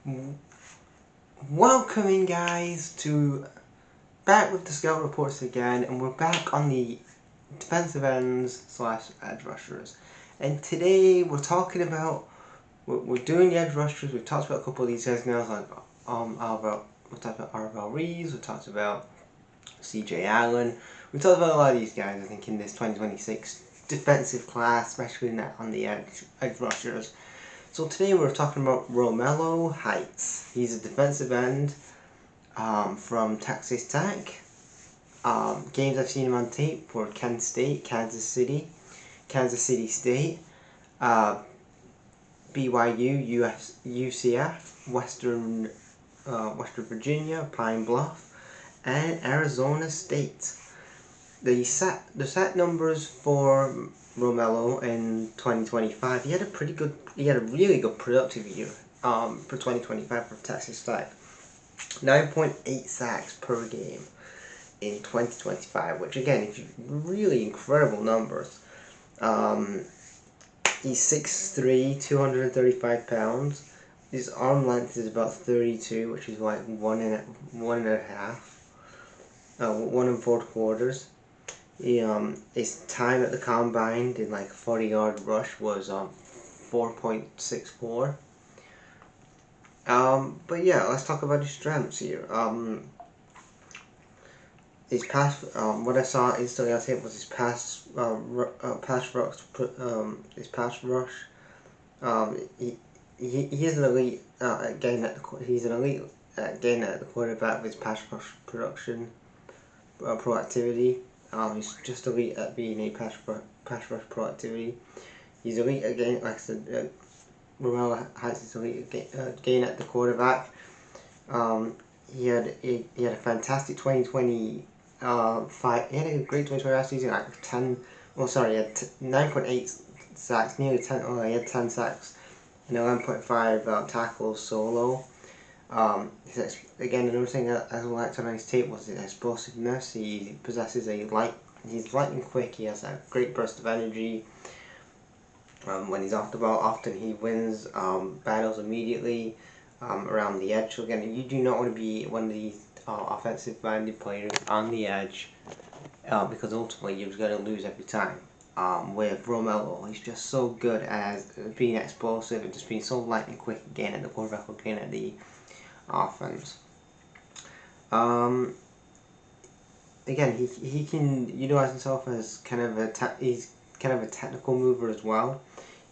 W- Welcoming guys to back with the scout reports again, and we're back on the defensive ends slash edge rushers. And today we're talking about we're doing the edge rushers. We've talked about a couple of these guys now, like we talked about Arvell Reeves, we talked about CJ Allen. We talked about a lot of these guys, I think, in this 2026 defensive class, especially on the edge rushers. So today we're talking about Romello Heights. He's a defensive end from Texas Tech. Games I've seen him on tape for Kent State, Kansas City State, BYU, UCF, Western Virginia, Pine Bluff, and Arizona State. The set numbers for Romello in 2025, he had a really good productive year for 2025 for Texas Tech. 9.8 sacks per game in 2025, which again, is really incredible numbers. He's 6'3", 235 pounds. His arm length is about 32, which is like one and a half, 1 4/4. His time at the combine in like 40-yard rush was 4.64. But yeah, let's talk about his strengths here. His pass, what I saw instantly on tape was his pass rush. He is an elite he's an elite at getting at the quarterback with his pass rush production, proactivity. He's just elite at being a pass rush productivity. He's elite at getting, like I said, Romello Heights is elite at getting at the quarterback. He had a fantastic 2020. He had a great 2020 last season. He had 9.8 sacks, nearly 10. Oh, he had 10 sacks and 11.5 tackles solo. Again, another thing I liked on his tape was his explosiveness. He possesses he's lightning quick. He has a great burst of energy. When he's off the ball, often he wins battles immediately around the edge. So again, you do not want to be one of these offensive-minded players on the edge because ultimately you're going to lose every time. With Romello, he's just so good at being explosive and just being so lightning quick again at the quarterback, again at the offense. Again, he can utilize himself as kind of he's kind of a technical mover as well.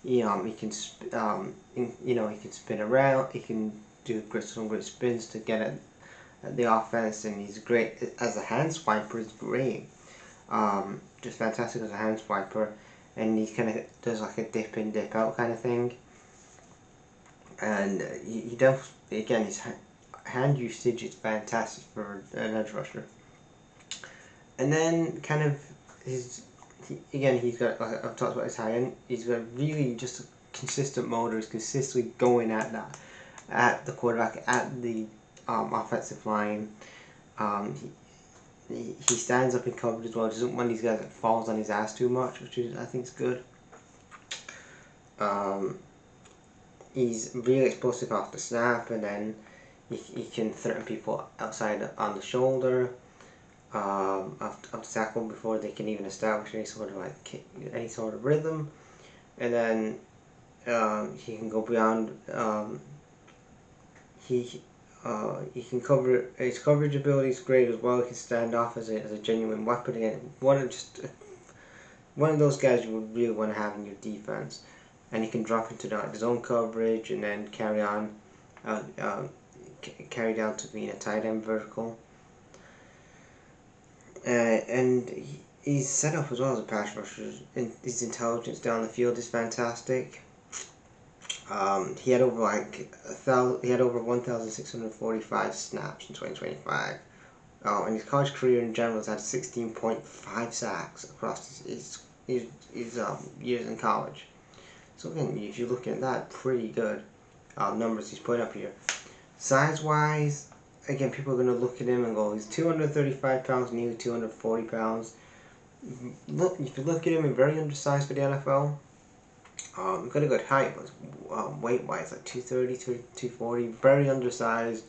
He can he can spin around. He can do some great spins to get at the offense, and he's great as a hand swiper. He's great, just fantastic as a hand swiper, and he kind of does like a dip in, dip out kind of thing. And he does, again, his hand usage is fantastic for an edge rusher. And then kind of he's got, like I've talked about his high end, he's got really just a consistent motor. He's consistently going at the quarterback, at the offensive line. He stands up in coverage as well. He isn't one of these guys that falls on his ass too much, which I think is good. He's really explosive off the snap, and then he can threaten people outside on the shoulder. After tackle before they can even establish any sort of rhythm, and then he can go beyond. He can cover. His coverage ability is great as well. He can stand off as a genuine weapon. Again, one of those guys you would really want to have in your defense, and he can drop into his own coverage and then carry down to being a tight end vertical. And he's set up as well as a pass rusher, and his intelligence down the field is fantastic. He had over 1,645 snaps in 2025. And his college career in general has had 16.5 sacks across his years in college. So again, if you're looking at that, pretty good numbers he's put up here. Size-wise, again, people are going to look at him and go, he's 235 pounds, nearly 240 pounds. If you look at him, he's very undersized for the NFL. Got a good height, but weight-wise, like 230 to 240, very undersized,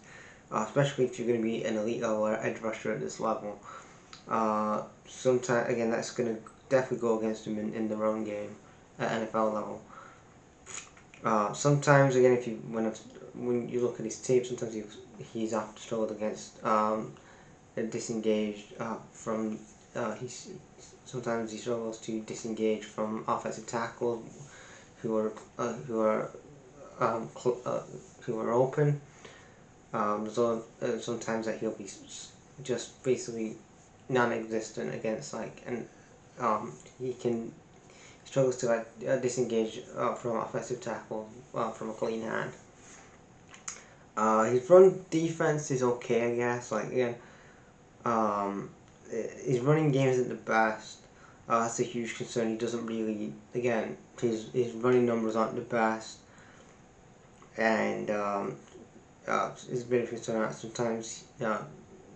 especially if you're going to be an elite level edge rusher at this level. Sometimes, again, that's going to definitely go against him in the run game at NFL level. Sometimes, again, when you look at his tape, sometimes he's often struggled against disengaged from. Sometimes he struggles to disengage from offensive tackles who are open. Sometimes that he'll be just basically non-existent against he struggles to disengage from offensive tackle from a clean hand. His run defense is okay, I guess. His running game isn't the best. That's a huge concern. He doesn't really, again, his running numbers aren't the best, and it's a bit of a concern. Sometimes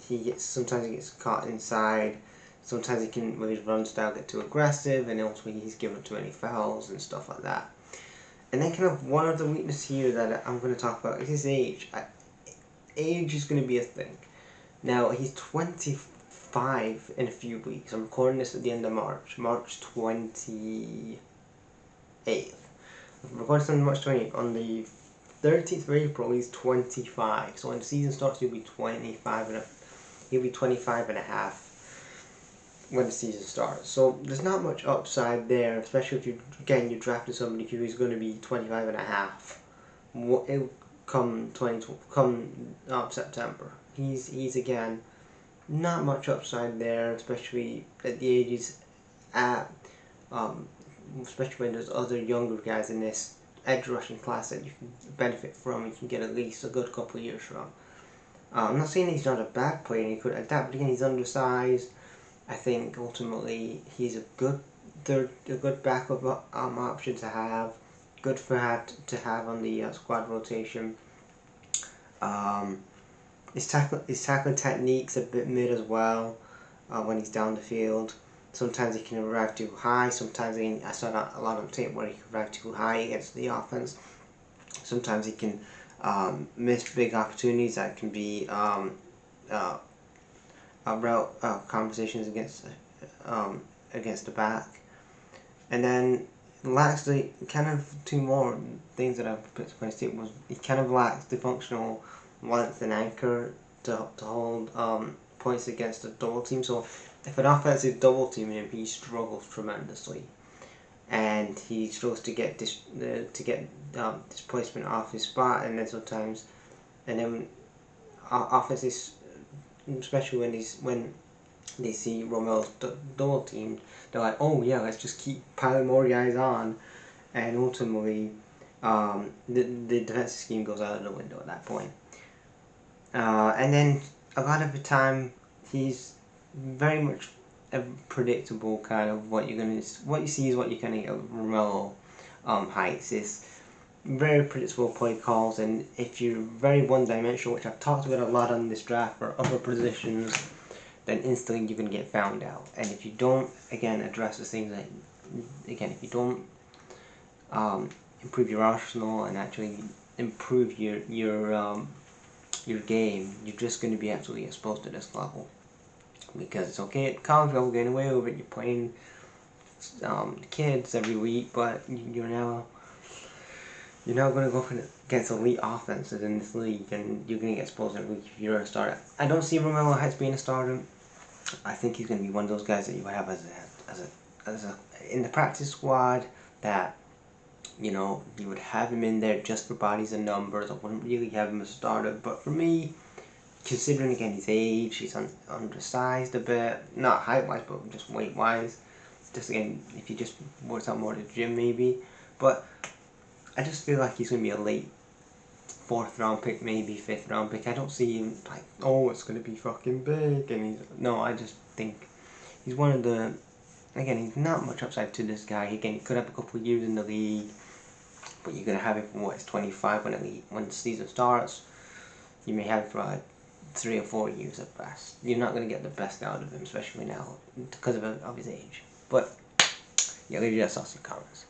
he gets caught inside. Sometimes he can, with his run style, get too aggressive, and ultimately he's given too many fouls and stuff like that. And then kind of one of the weaknesses here that I'm going to talk about is his age. Age is going to be a thing. Now, he's 25 in a few weeks. I'm recording this at the end of March 28th. I'm recording this on March 28th. On the 13th of April, he's 25. So when the season starts, he'll be 25 and a half when the season starts. So there's not much upside there, especially if you drafted somebody who is going to be 25 and a half. Come September. He's again not much upside there, especially at the age he's at. Especially when there's other younger guys in this edge rushing class that you can benefit from. You can get at least a good couple of years from. I'm not saying he's not a bad player and he could adapt, but again, he's undersized. I think ultimately he's a good backup option to have. Good to have on the squad rotation. His tackling technique's a bit mid as well when he's down the field. Sometimes he can arrive too high. Sometimes I saw a lot on tape where he can arrive too high against the offense. Sometimes he can miss big opportunities that can be route conversations against the back. And then lastly, kind of two more things that I've put to my tape was he kind of lacks the functional length and anchor to hold points against a double team. So if an offense is double teaming him, he struggles tremendously, and he struggles to get displacement off his spot, and then offenses, especially when they see Romello's double team, they're like, oh yeah, let's just keep piling more guys on, and ultimately the defensive scheme goes out of the window at that point. And then a lot of the time he's very much a predictable kind of what you see is what you're gonna get with Romello heights. Is very predictable play calls, and if you're very one-dimensional, which I've talked about a lot on this draft for other positions, then instantly you're going to get found out. And if you don't, again, address the things that, again, if you don't improve your arsenal and actually improve your game, you're just going to be absolutely exposed to this level. Because it's okay at college level getting away with it, you're playing kids every week, but you're now going to go against elite offenses in this league, and you're going to get exposed every week if you're a starter. I don't see Romello Heights being a starter. I think he's going to be one of those guys that you would have as a in the practice squad, that you would have him in there just for bodies and numbers. I wouldn't really have him as a starter. But for me, considering again his age, he's undersized a bit, not height wise, but just weight wise. Just again, if you just worked out more at the gym maybe, but I just feel like he's going to be a late 4th round pick, maybe 5th round pick. I don't see him like, oh, it's going to be fucking big. And I just think he's one of the, again, he's not much upside to this guy. Again, he could have a couple of years in the league, but you're going to have him from he's 25 when the season starts. You may have him for like 3 or 4 years at best. You're not going to get the best out of him, especially now, because of his age. But yeah, leave your thoughts in the comments.